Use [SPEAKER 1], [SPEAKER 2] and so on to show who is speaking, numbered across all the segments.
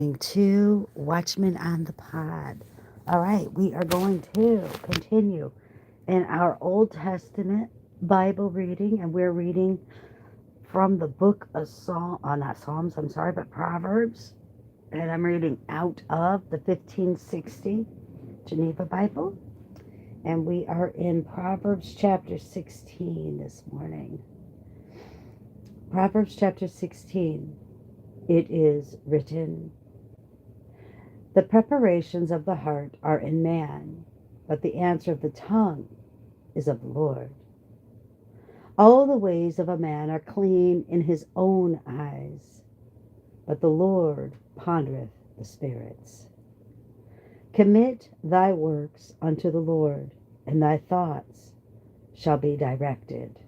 [SPEAKER 1] To Watchmen on the Pod. All right, we are going to continue in our Old Testament Bible reading, and we're reading from the book of not Psalms, I'm sorry, but Proverbs. And I'm reading out of the 1560 Geneva Bible. And we are in Proverbs chapter 16 this morning. Proverbs chapter 16. It is written, "The preparations of the heart are in man, but the answer of the tongue is of the Lord. All the ways of a man are clean in his own eyes, but the Lord pondereth the spirits. Commit thy works unto the Lord, and thy thoughts shall be directed.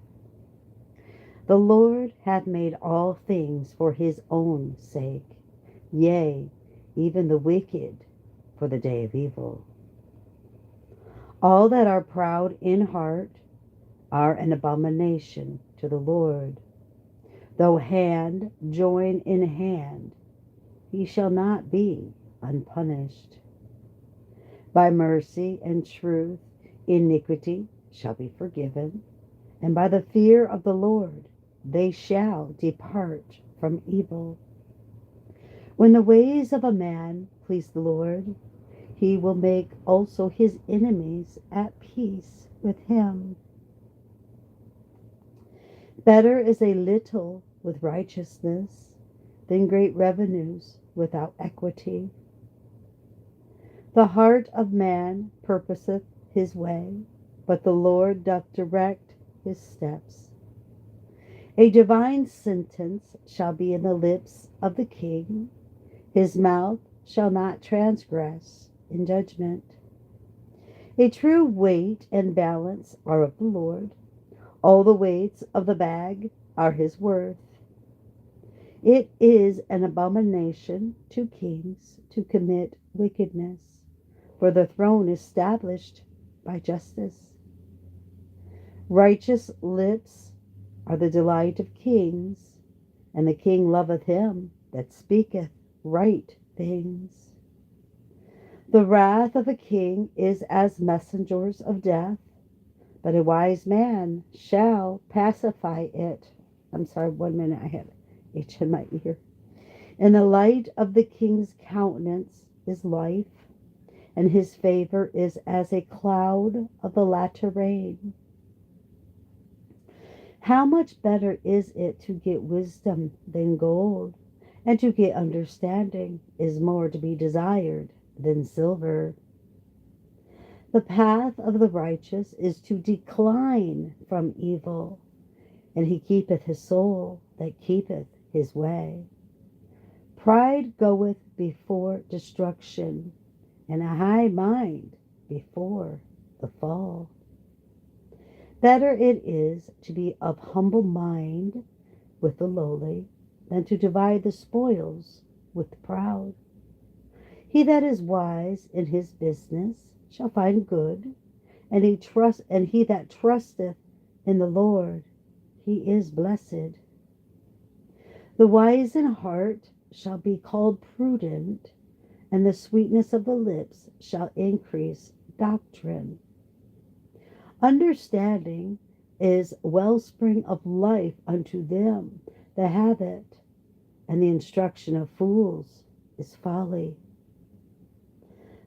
[SPEAKER 1] The Lord hath made all things for his own sake, yea, even the wicked for the day of evil. All that are proud in heart are an abomination to the Lord. Though hand join in hand, he shall not be unpunished. By mercy and truth iniquity shall be forgiven, and by the fear of the Lord they shall depart from evil. When the ways of a man please the Lord, he will make also his enemies at peace with him. Better is a little with righteousness than great revenues without equity. The heart of man purposeth his way, but the Lord doth direct his steps. A divine sentence shall be in the lips of the king. His mouth shall not transgress in judgment. A true weight and balance are of the Lord. All the weights of the bag are his worth. It is an abomination to kings to commit wickedness, for the throne is established by justice. Righteous lips are the delight of kings, and the king loveth him that speaketh right things. The wrath of a king is as messengers of death, but a wise man shall pacify it. I'm sorry, 1 minute, I have itch in my ear. In the light of the king's countenance is life, and his favor is as a cloud of the latter rain. How much better is it to get wisdom than gold, and to get understanding is more to be desired than silver. The path of the righteous is to decline from evil, and he keepeth his soul that keepeth his way. Pride goeth before destruction, and a high mind before the fall. Better it is to be of humble mind with the lowly than to divide the spoils with the proud. He that is wise in his business shall find good, and he that trusteth in the Lord, he is blessed. The wise in heart shall be called prudent, and the sweetness of the lips shall increase doctrine. Understanding is wellspring of life unto them that have it, and the instruction of fools is folly.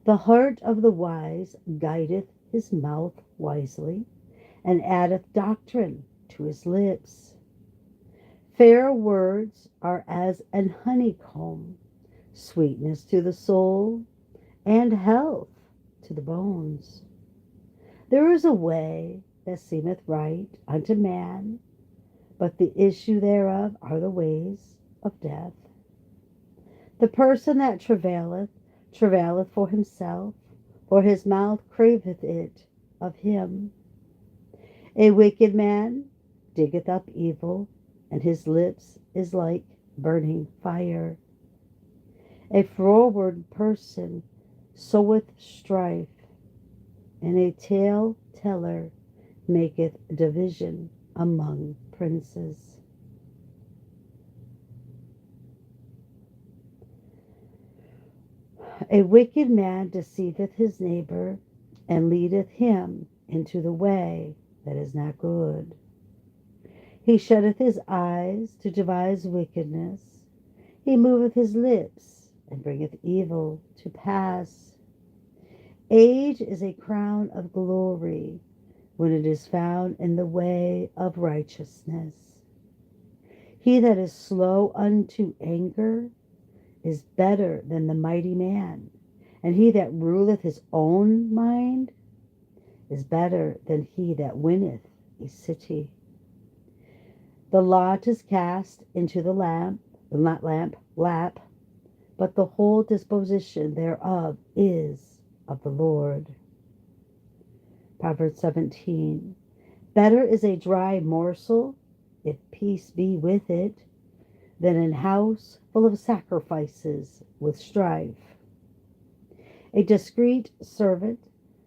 [SPEAKER 1] The heart of the wise guideth his mouth wisely, and addeth doctrine to his lips. Fair words are as an honeycomb, sweetness to the soul, and health to the bones. There is a way that seemeth right unto man, but the issue thereof are the ways of death. The person that travaileth for himself, for his mouth craveth it of him. A wicked man diggeth up evil, and his lips is like burning fire. A froward person soweth strife, and a tale teller maketh division among princes. A wicked man deceiveth his neighbor, and leadeth him into the way that is not good. He shutteth his eyes to devise wickedness. He moveth his lips, and bringeth evil to pass. Age is a crown of glory when it is found in the way of righteousness. He that is slow unto anger is better than the mighty man, and he that ruleth his own mind is better than he that winneth a city. The lot is cast into the lap, but the whole disposition thereof is of the Lord. Proverbs 17. Better is a dry morsel, if peace be with it, than an house full of sacrifices with strife. A discreet servant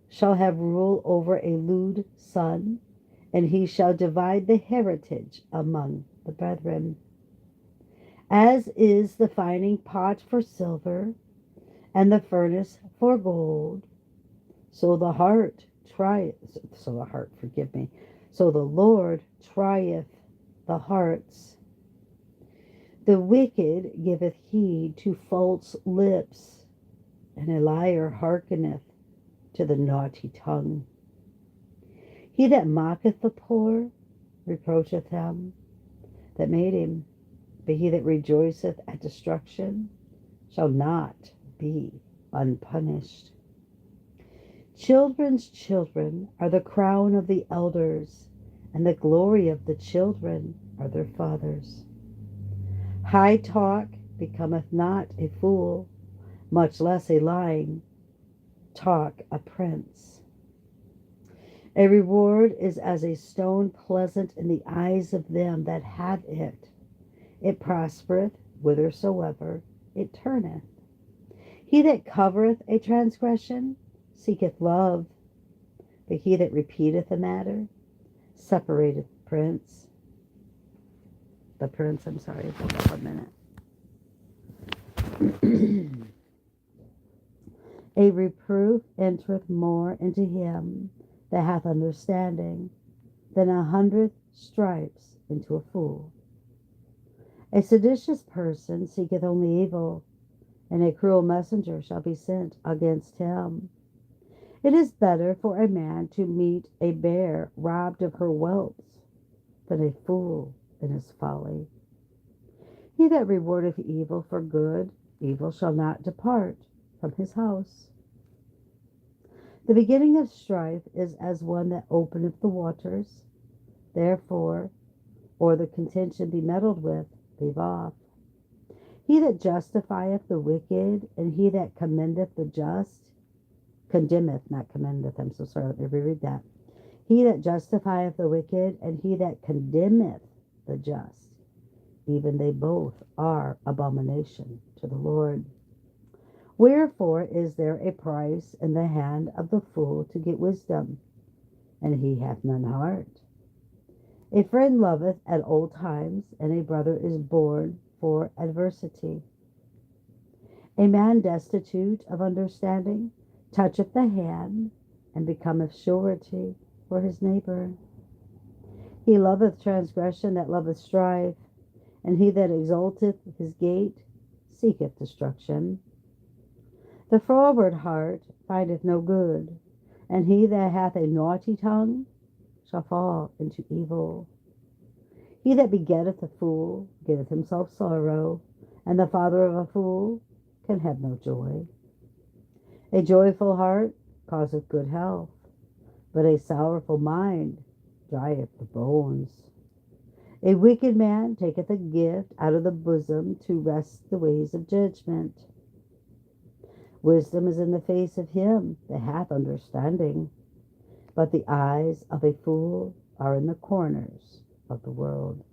[SPEAKER 1] shall have rule over a lewd son, and he shall divide the heritage among the brethren. As is the fining pot for silver, and the furnace for gold, so the Lord trieth the hearts. The wicked giveth heed to false lips, and a liar hearkeneth to the naughty tongue. He that mocketh the poor reproacheth him that made him, but he that rejoiceth at destruction shall not be unpunished. Children's children are the crown of the elders, and the glory of the children are their fathers. High talk becometh not a fool, much less a lying talk a prince. A reward is as a stone pleasant in the eyes of them that have it. It prospereth whithersoever it turneth. He that covereth a transgression seeketh love, but he that repeateth a matter separateth the prince. Hold on 1 minute. A reproof entereth more into him that hath understanding than 100 stripes into a fool. A seditious person seeketh only evil, and a cruel messenger shall be sent against him. It is better for a man to meet a bear robbed of her whelps than a fool in his folly. He that rewardeth evil for good, evil shall not depart from his house. The beginning of strife is as one that openeth the waters. Therefore, or the contention be meddled with, leave off. He that justifieth the wicked, and he that commendeth the just, condemneth, not commendeth, I'm so sorry, let me reread that. He that justifieth the wicked, and he that condemneth the just, even they both are abomination to the Lord. Wherefore is there a price in the hand of the fool to get wisdom, and he hath none heart? A friend loveth at old times, and a brother is born for adversity. A man destitute of understanding toucheth the hand, and becometh surety for his neighbor. He loveth transgression that loveth strife, and he that exalteth his gate seeketh destruction. The froward heart findeth no good, and he that hath a naughty tongue shall fall into evil. He that begetteth a fool getteth himself sorrow, and the father of a fool can have no joy. A joyful heart causeth good health, but a sorrowful mind drieth the bones. A wicked man taketh a gift out of the bosom to wrest the ways of judgment. Wisdom is in the face of him that hath understanding, but the eyes of a fool are in the corners of the world.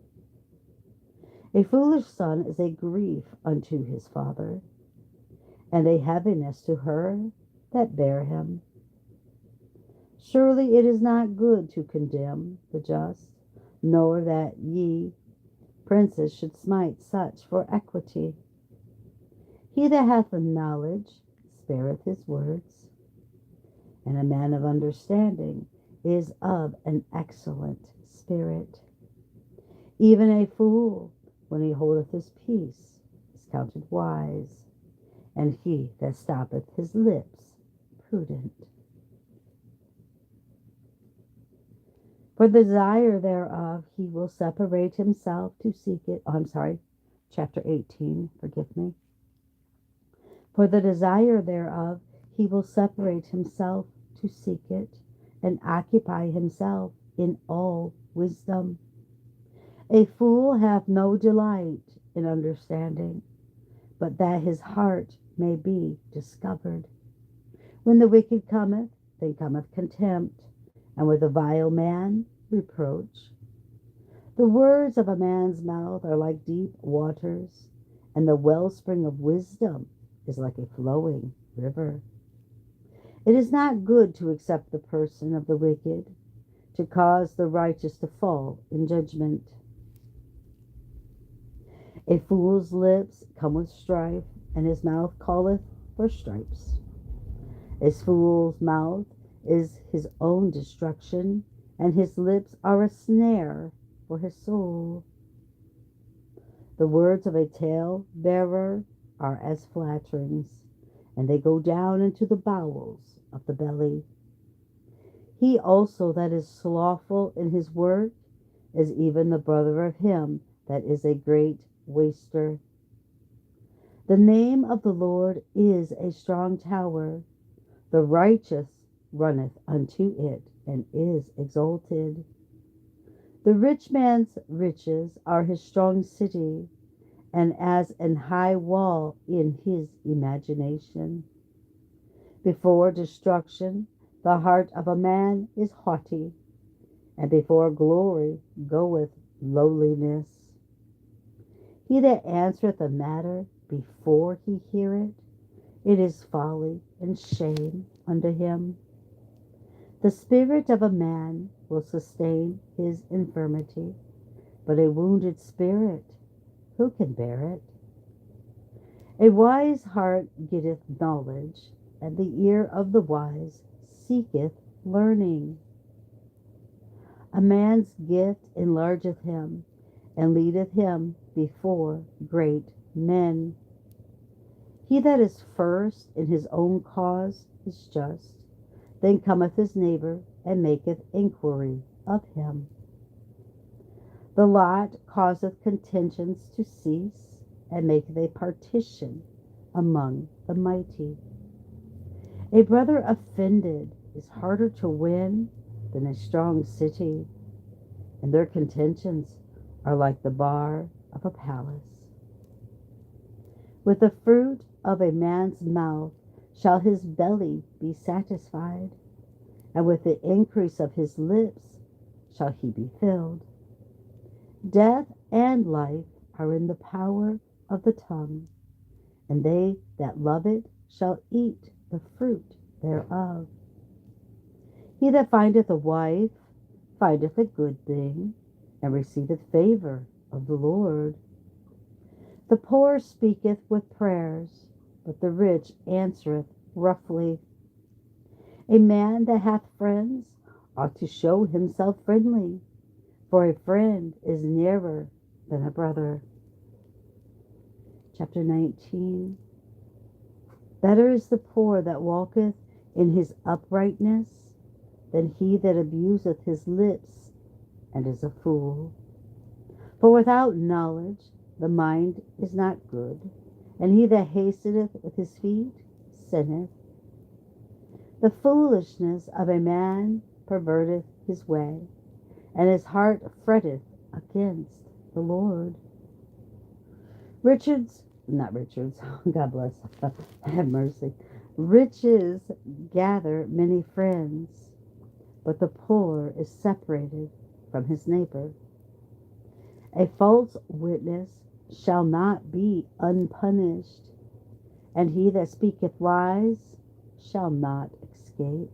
[SPEAKER 1] A foolish son is a grief unto his father, and a heaviness to her that bare him. Surely it is not good to condemn the just, nor that ye princes should smite such for equity. He that hath knowledge spareth his words, and a man of understanding is of an excellent spirit. Even a fool, when he holdeth his peace, is counted wise, and he that stoppeth his lips prudent. For the desire thereof he will separate himself to seek it. Oh, I'm sorry, chapter 18, forgive me. For the desire thereof he will separate himself to seek it, and occupy himself in all wisdom. A fool hath no delight in understanding, but that his heart may be discovered. When the wicked cometh, then cometh contempt, and with a vile man reproach. The words of a man's mouth are like deep waters, and the wellspring of wisdom is like a flowing river. It is not good to accept the person of the wicked, to cause the righteous to fall in judgment. A fool's lips come with strife, and his mouth calleth for stripes. A fool's mouth is his own destruction, and his lips are a snare for his soul. The words of a tale-bearer are as flatterings, and they go down into the bowels of the belly. He also that is slothful in his work is even the brother of him that is a great waster. The name of the Lord is a strong tower. The righteous runneth unto it, and is exalted. The rich man's riches are his strong city, and as an high wall in his imagination. Before destruction the heart of a man is haughty, and before glory goeth lowliness. He that answereth a matter before he hear it, it is folly and shame unto him. The spirit of a man will sustain his infirmity, but a wounded spirit, who can bear it? A wise heart getteth knowledge, and the ear of the wise seeketh learning. A man's gift enlargeth him, and leadeth him before great men. He that is first in his own cause is just. Then cometh his neighbor, and maketh inquiry of him. The lot causeth contentions to cease, and maketh a partition among the mighty. A brother offended is harder to win than a strong city, and their contentions are like the bar of a palace. With the fruit of a man's mouth shall his belly be satisfied, and with the increase of his lips shall he be filled. Death and life are in the power of the tongue, and they that love it shall eat the fruit thereof. He that findeth a wife findeth a good thing, and receiveth favor of the Lord. The poor speaketh with prayers, but the rich answereth roughly. A man that hath friends ought to show himself friendly, for a friend is nearer than a brother. Chapter 19. Better is the poor that walketh in his uprightness than he that abuseth his lips and is a fool. For without knowledge the mind is not good, and he that hasteneth with his feet sinneth. The foolishness of a man perverteth his way, and his heart fretteth against the Lord. God bless, have mercy. Riches gather many friends, but the poor is separated from his neighbor. A false witness shall not be unpunished, and he that speaketh lies shall not escape.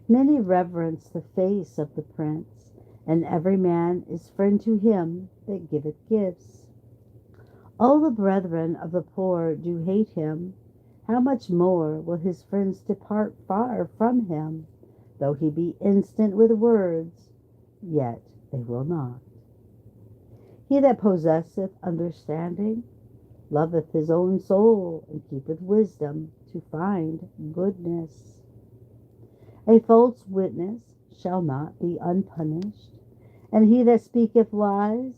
[SPEAKER 1] Many reverence the face of the prince, and every man is friend to him that giveth gifts. All the brethren of the poor do hate him, how much more will his friends depart far from him? Though he be instant with words, yet they will not. He that possesseth understanding loveth his own soul, and keepeth wisdom to find goodness. A false witness shall not be unpunished, and he that speaketh lies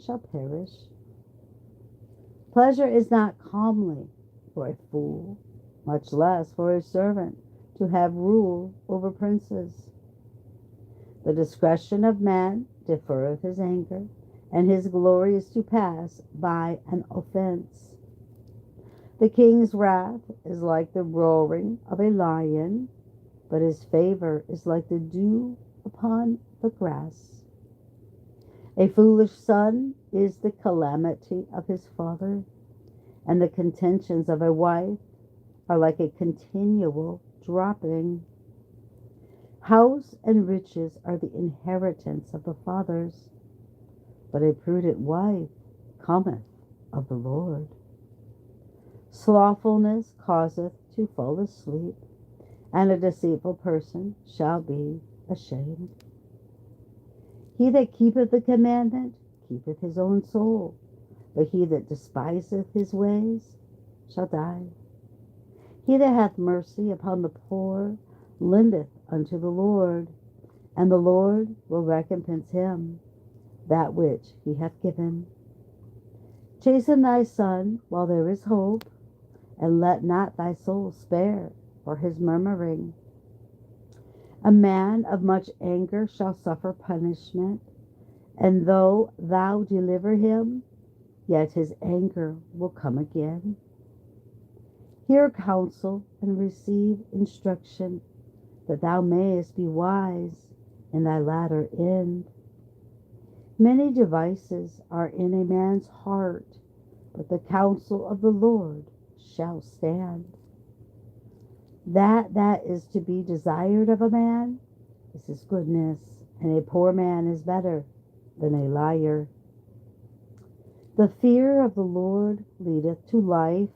[SPEAKER 1] shall perish. Pleasure is not comely for a fool, much less for a servant to have rule over princes. The discretion of man deferreth his anger, and his glory is to pass by an offense. The king's wrath is like the roaring of a lion, but his favor is like the dew upon the grass. A foolish son is the calamity of his father, and the contentions of a wife are like a continual dropping. House and riches are the inheritance of the fathers, but a prudent wife cometh of the Lord. Slothfulness causeth to fall asleep, and a deceitful person shall be ashamed. He that keepeth the commandment keepeth his own soul, but he that despiseth his ways shall die. He that hath mercy upon the poor lendeth unto the Lord, and the Lord will recompense him that which he hath given. Chasten thy son while there is hope, and let not thy soul spare for his murmuring. A man of much anger shall suffer punishment, and though thou deliver him, yet his anger will come again. Hear counsel and receive instruction, that thou mayest be wise in thy latter end. Many devices are in a man's heart, but the counsel of the Lord shall stand. That is to be desired of a man is his goodness, and a poor man is better than a liar. The fear of the Lord leadeth to life,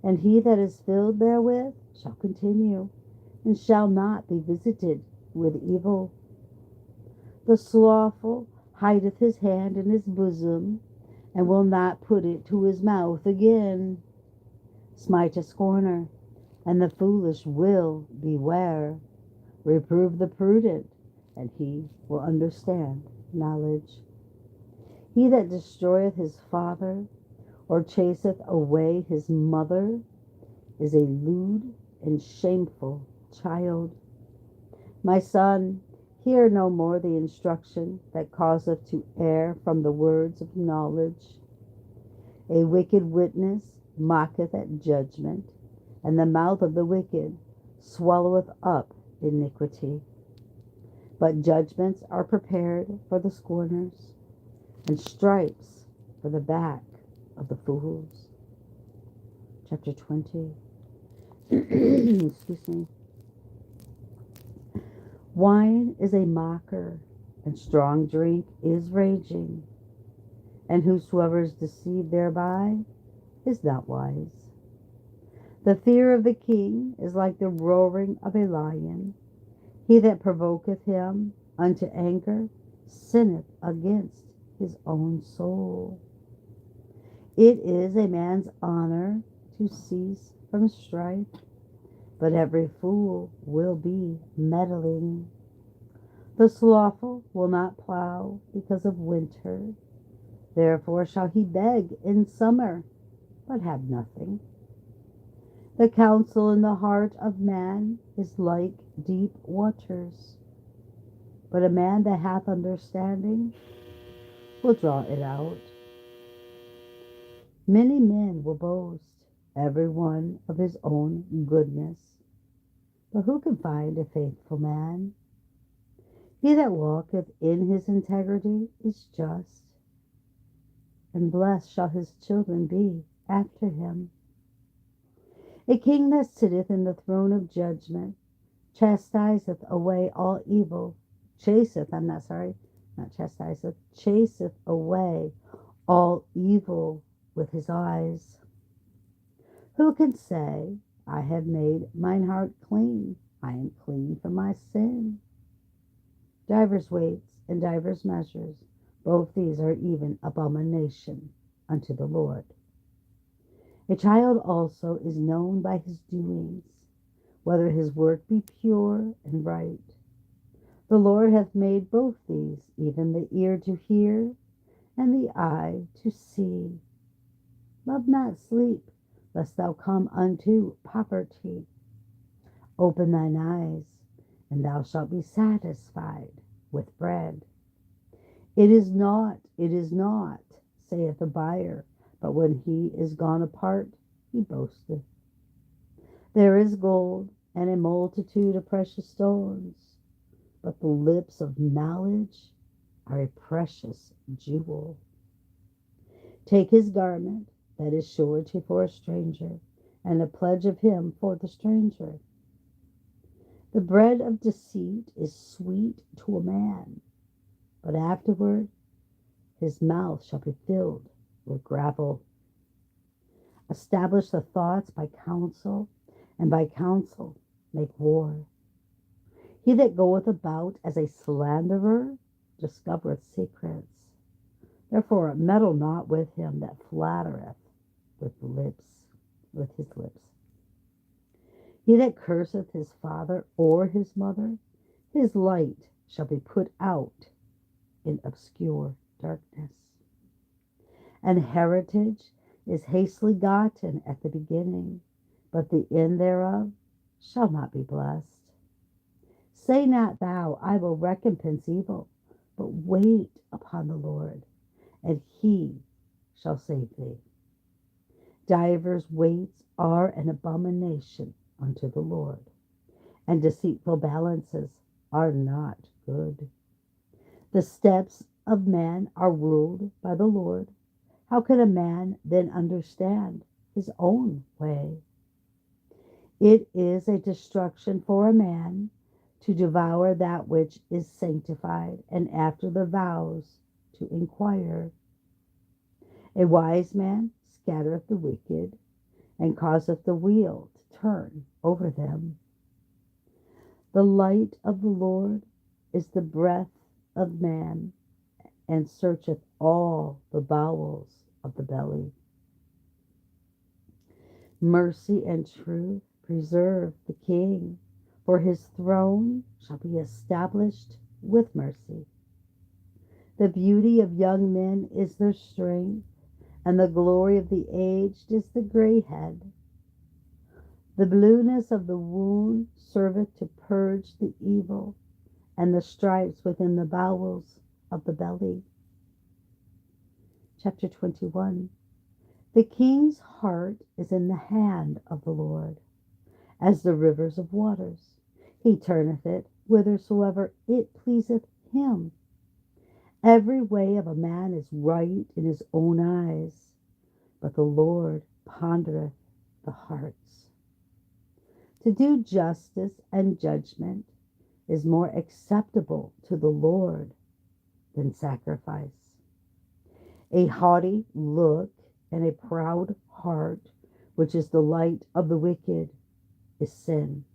[SPEAKER 1] and he that is filled therewith shall continue, and shall not be visited with evil. The slothful hideth his hand in his bosom, and will not put it to his mouth again. Smite a scorner, and the foolish will beware. Reprove the prudent, and he will understand knowledge. He that destroyeth his father, or chaseth away his mother, is a lewd and shameful child. My son, hear no more the instruction that causeth to err from the words of knowledge. A wicked witness mocketh at judgment, and the mouth of the wicked swalloweth up iniquity. But judgments are prepared for the scorners, and stripes for the back of the fools. Chapter 20. Excuse me. Wine is a mocker, and strong drink is raging, and whosoever is deceived thereby is not wise. The fear of the king is like the roaring of a lion. He that provoketh him unto anger sinneth against his own soul. It is a man's honor to cease from strife, but every fool will be meddling. The slothful will not plow because of winter, therefore shall he beg in summer, but have nothing. The counsel in the heart of man is like deep waters, but a man that hath understanding will draw it out. Many men will boast, every one of his own goodness, but who can find a faithful man? He that walketh in his integrity is just, and blessed shall his children be after him. A king that sitteth in the throne of judgment chastiseth away all evil. Chaseth away all evil with his eyes. Who can say, I have made mine heart clean? I am clean from my sin. Divers weights and divers measures, both these are even abomination unto the Lord. A child also is known by his doings, whether his work be pure and right. The Lord hath made both these, even the ear to hear, and the eye to see. Love not sleep, lest thou come unto poverty. Open thine eyes, and thou shalt be satisfied with bread. It is not, saith the buyer, but when he is gone apart, he boasteth. There is gold and a multitude of precious stones, but the lips of knowledge are a precious jewel. Take his garment, that is surety for a stranger, and a pledge of him for the stranger. The bread of deceit is sweet to a man, but afterward his mouth shall be filled with gravel. Establish the thoughts by counsel, and by counsel make war. He that goeth about as a slanderer discovereth secrets. Therefore meddle not with him that flattereth with his lips. He that curseth his father or his mother, his light shall be put out in obscure darkness. And heritage is hastily gotten at the beginning, but the end thereof shall not be blessed. Say not thou, I will recompense evil, but wait upon the Lord, and he shall save thee. Divers weights are an abomination unto the Lord, and deceitful balances are not good. The steps of man are ruled by the Lord. How can a man then understand his own way? It is a destruction for a man to devour that which is sanctified, and after the vows to inquire. A wise man scattereth the wicked, and causeth the wheel to turn over them. The light of the Lord is the breath of man, and searcheth all the bowels of the belly. Mercy and truth preserve the king, for his throne shall be established with mercy. The beauty of young men is their strength, and the glory of the aged is the gray head. The blueness of the wound serveth to purge the evil, and the stripes within the bowels of the belly. Chapter 21. The king's heart is in the hand of the Lord, as the rivers of waters. He turneth it whithersoever it pleaseth him. Every way of a man is right in his own eyes, but the Lord pondereth the hearts. To do justice and judgment is more acceptable to the Lord than sacrifice. A haughty look and a proud heart, which is the light of the wicked, is sin.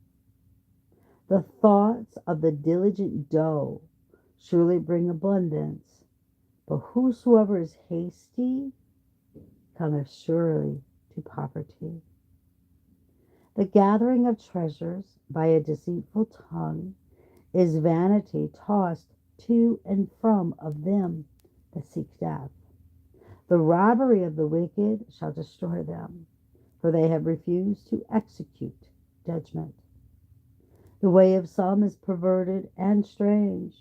[SPEAKER 1] The thoughts of the diligent doe surely bring abundance, but whosoever is hasty cometh surely to poverty. The gathering of treasures by a deceitful tongue is vanity tossed to and from of them that seek death. The robbery of the wicked shall destroy them, for they have refused to execute judgment. The way of some is perverted and strange,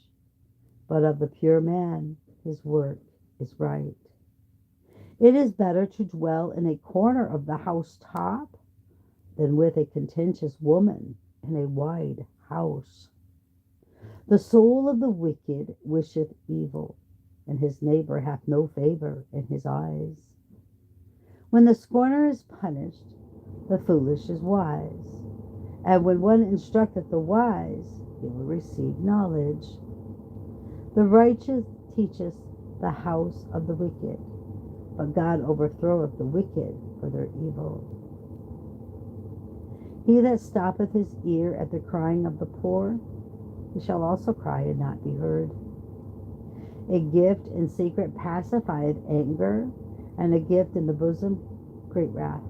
[SPEAKER 1] but of the pure man his work is right. It is better to dwell in a corner of the housetop than with a contentious woman in a wide house. The soul of the wicked wisheth evil, and his neighbor hath no favor in his eyes. When the scorner is punished, the foolish is wise, and when one instructeth the wise, he will receive knowledge. The righteous teacheth the house of the wicked, but God overthroweth the wicked for their evil. He that stoppeth his ear at the crying of the poor, he shall also cry and not be heard. A gift in secret pacifieth anger, and a gift in the bosom great wrath.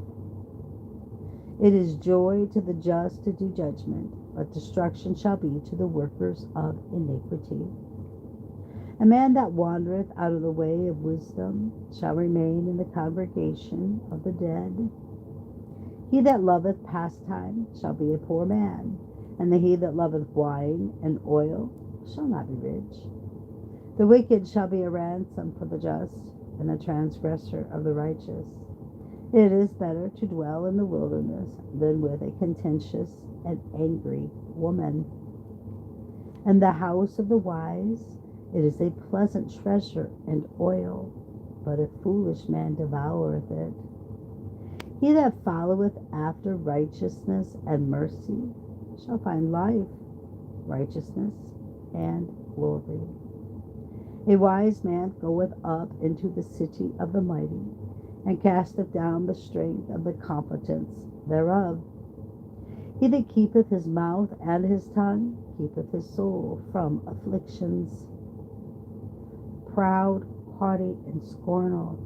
[SPEAKER 1] It is joy to the just to do judgment, but destruction shall be to the workers of iniquity. A man that wandereth out of the way of wisdom shall remain in the congregation of the dead. He that loveth pastime shall be a poor man, and he that loveth wine and oil shall not be rich. The wicked shall be a ransom for the just, and a transgressor of the righteous. It is better to dwell in the wilderness than with a contentious and angry woman. And the house of the wise, it is a pleasant treasure and oil, but a foolish man devoureth it. He that followeth after righteousness and mercy shall find life, righteousness, and glory. A wise man goeth up into the city of the mighty, and casteth down the strength of the competence thereof. He that keepeth his mouth and his tongue keepeth his soul from afflictions. Proud, haughty, and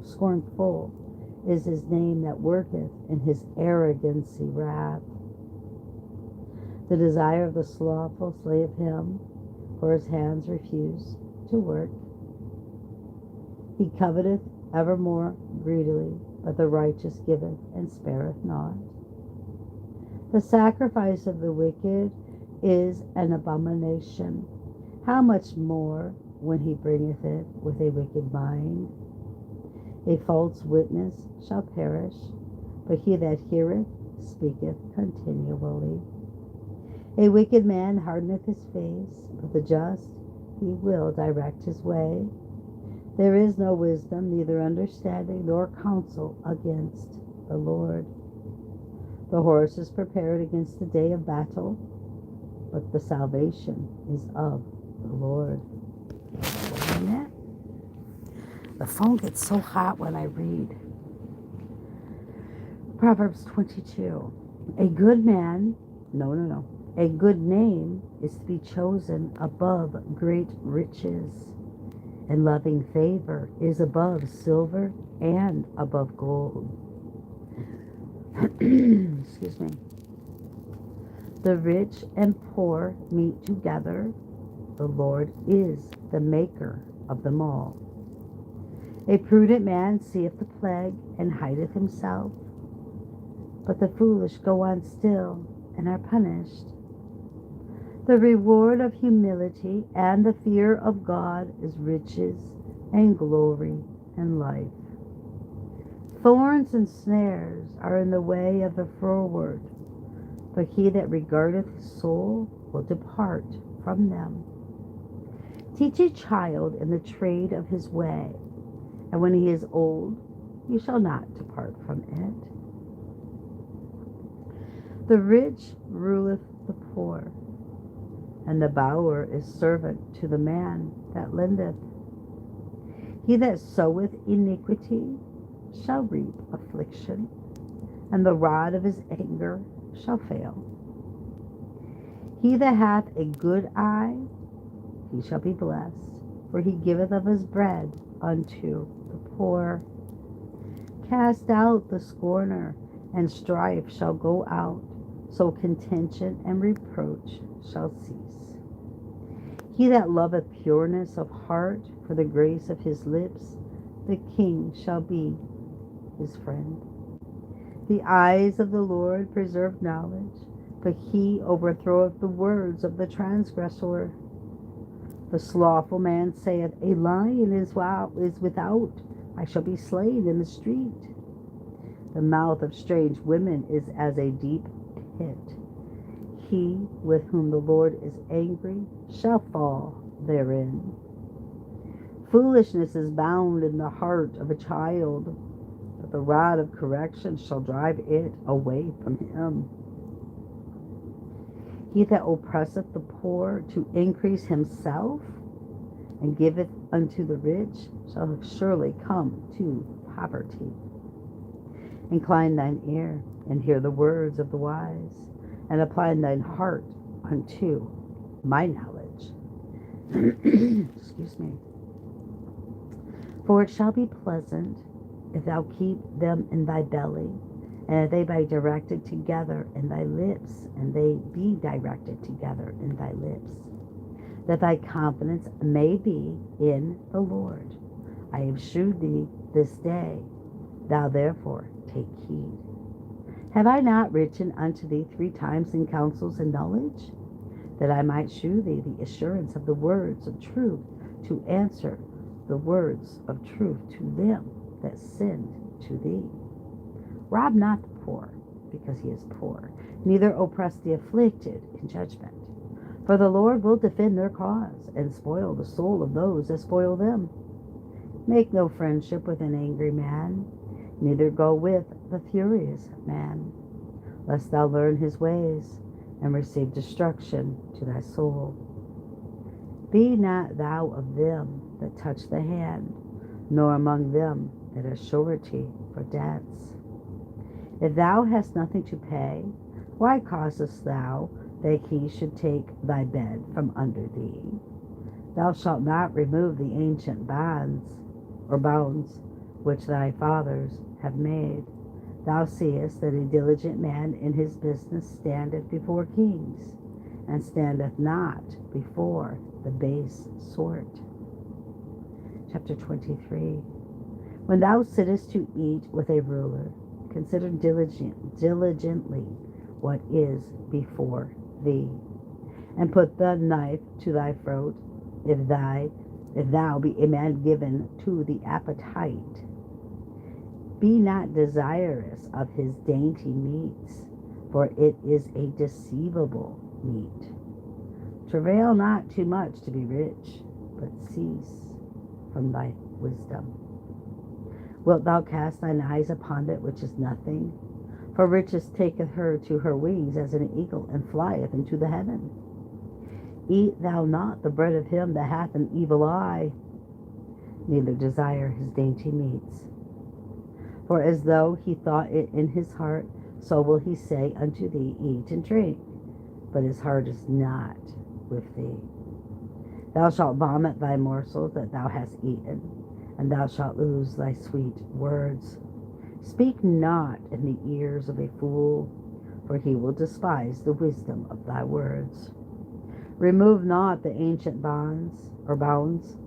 [SPEAKER 1] scornful is his name that worketh in his arrogancy wrath. The desire of the slothful slayeth him, for his hands refuse to work. He coveteth evermore greedily, but the righteous giveth and spareth not. The sacrifice of the wicked is an abomination. How much more when he bringeth it with a wicked mind? A false witness shall perish, but he that heareth speaketh continually. A wicked man hardeneth his face, but the just he will direct his way. There is no wisdom, neither understanding nor counsel against the Lord. The horse is prepared against the day of battle, but the salvation is of the Lord. Amen. The phone gets so hot when I read. Proverbs 22. A good man, a good name is to be chosen above great riches, and loving favor is above silver and above gold. Excuse me. The rich and poor meet together. The Lord is the maker of them all. A prudent man seeth the plague and hideth himself, but the foolish go on still and are punished. The reward of humility and the fear of God is riches and glory and life. Thorns and snares are in the way of the froward, but he that regardeth his soul will depart from them. Teach a child in the trade of his way, and when he is old, he shall not depart from it. The rich ruleth the poor, and the bower is servant to the man that lendeth. He that soweth iniquity shall reap affliction, and the rod of his anger shall fail. He that hath a good eye, he shall be blessed, for he giveth of his bread unto the poor. Cast out the scorner, and strife shall go out, so contention and reproach shall cease. He that loveth pureness of heart, for the grace of his lips, the king shall be his friend. The eyes of the Lord preserve knowledge, but he overthroweth the words of the transgressor. The slothful man saith, a lion is without, I shall be slain in the street. The mouth of strange women is as a deep pit. He with whom the Lord is angry shall fall therein. Foolishness is bound in the heart of a child, but the rod of correction shall drive it away from him. He that oppresseth the poor to increase himself, and giveth unto the rich, shall surely come to poverty. Incline thine ear, and hear the words of the wise. and apply thine heart unto my knowledge. Excuse me. For it shall be pleasant if thou keep them in thy belly, and if they be directed together in thy lips, and they be directed together in thy lips, that thy confidence may be in the Lord. I have shewed thee this day, thou therefore take heed. Have I not written unto thee 3 times in counsels and knowledge, that I might shew thee the assurance of the words of truth, to answer the words of truth to them that send to thee? Rob not the poor, because he is poor, neither oppress the afflicted in judgment. For the Lord will defend their cause, and spoil the soul of those that spoil them. Make no friendship with an angry man, neither go with the furious man, lest thou learn his ways, and receive destruction to thy soul. Be not thou of them that touch the hand, nor among them that are surety for debts. If thou hast nothing to pay, why causest thou that he should take thy bed from under thee? Thou shalt not remove the ancient bonds which thy fathers have made. Thou seest that a diligent man in his business standeth before kings, and standeth not before the base sort. Chapter 23. When thou sittest to eat with a ruler, consider diligently what is before thee, and put the knife to thy throat, if thou be a man given to the appetite. Be not desirous of his dainty meats, for it is a deceivable meat. Travail not too much to be rich, but cease from thy wisdom. Wilt thou cast thine eyes upon that which is nothing? For riches taketh her to her wings as an eagle, and flieth into the heaven. Eat thou not the bread of him that hath an evil eye, neither desire his dainty meats. For as though he thought it in his heart, so will he say unto thee, Eat and drink, but his heart is not with thee. Thou shalt vomit thy morsels that thou hast eaten, and thou shalt lose thy sweet words. Speak not in the ears of a fool, for he will despise the wisdom of thy words. Remove not the ancient bounds,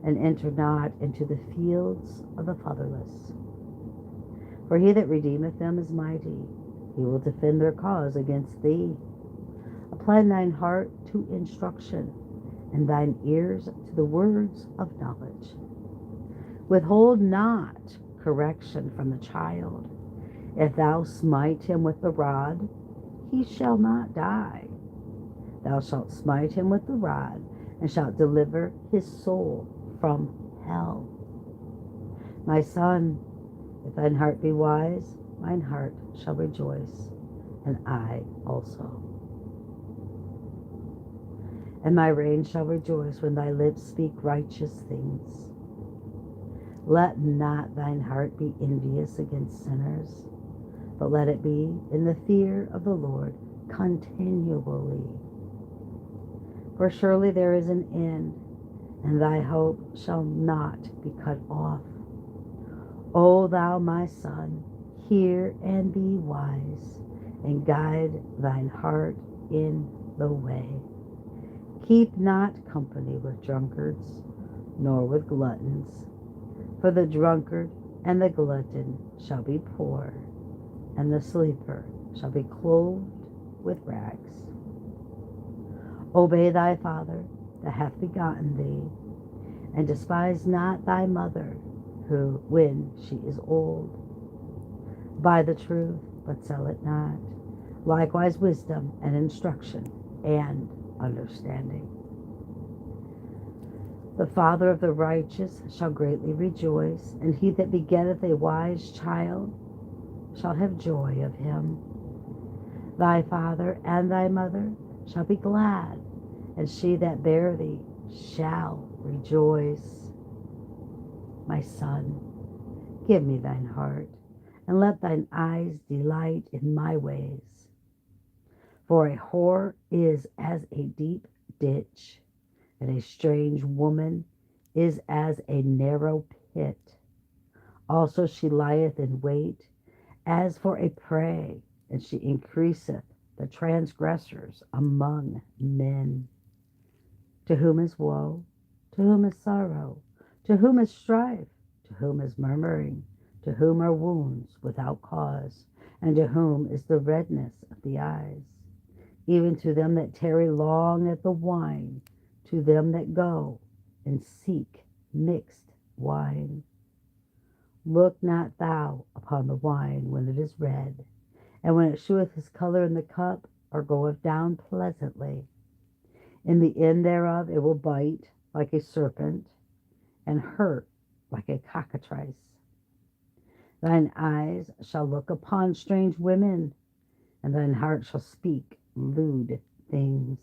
[SPEAKER 1] and enter not into the fields of the fatherless. For he that redeemeth them is mighty. He will defend their cause against thee. Apply thine heart to instruction, and thine ears to the words of knowledge. Withhold not correction from the child. If thou smite him with the rod, he shall not die. Thou shalt smite him with the rod, and shalt deliver his soul from hell. My son, if thine heart be wise, mine heart shall rejoice, and I also. And my reign shall rejoice when thy lips speak righteous things. Let not thine heart be envious against sinners, but let it be in the fear of the Lord continually. For surely there is an end, and thy hope shall not be cut off. O thou my son, hear and be wise, and guide thine heart in the way. Keep not company with drunkards, nor with gluttons, for the drunkard and the glutton shall be poor, and the sleeper shall be clothed with rags. Obey thy father that hath begotten thee, and despise not thy mother, who, when she is old. Buy the truth, but sell it not. Likewise wisdom and instruction and understanding. The father of the righteous shall greatly rejoice, and he that begetteth a wise child shall have joy of him. Thy father and thy mother shall be glad, and she that bare thee shall rejoice. My son, give me thine heart, and let thine eyes delight in my ways. For a whore is as a deep ditch, and a strange woman is as a narrow pit. Also she lieth in wait as for a prey, and she increaseth the transgressors among men. To whom is woe? To whom is sorrow? To whom is strife? To whom is murmuring? To whom are wounds without cause? And to whom is the redness of the eyes? Even to them that tarry long at the wine, to them that go and seek mixed wine. Look not thou upon the wine when it is red, and when it sheweth his color in the cup, or goeth down pleasantly. In the end thereof it will bite like a serpent, and hurt like a cockatrice. Thine eyes shall look upon strange women, and thine heart shall speak lewd things.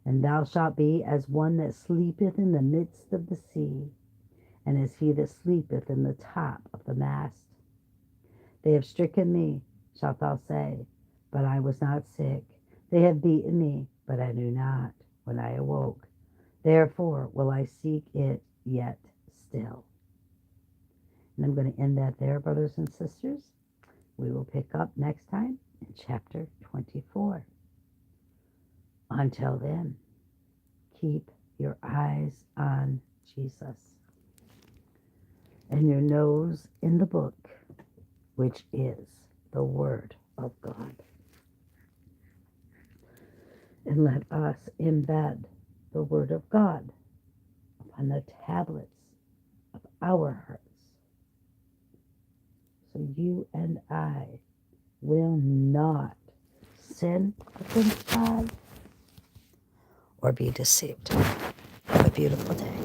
[SPEAKER 1] And thou shalt be as one that sleepeth in the midst of the sea, and as he that sleepeth in the top of the mast. They have stricken me, shalt thou say, but I was not sick. They have beaten me, but I knew not when I awoke. Therefore will I seek it yet still. And I'm going to end that there, brothers and sisters. We will pick up next time in chapter 24. Until then, keep your eyes on Jesus and your nose in the book, which is the Word of God. And let us embed the Word of God upon the tablets of our hearts, so you and I will not sin against God or be deceived. Have a beautiful day.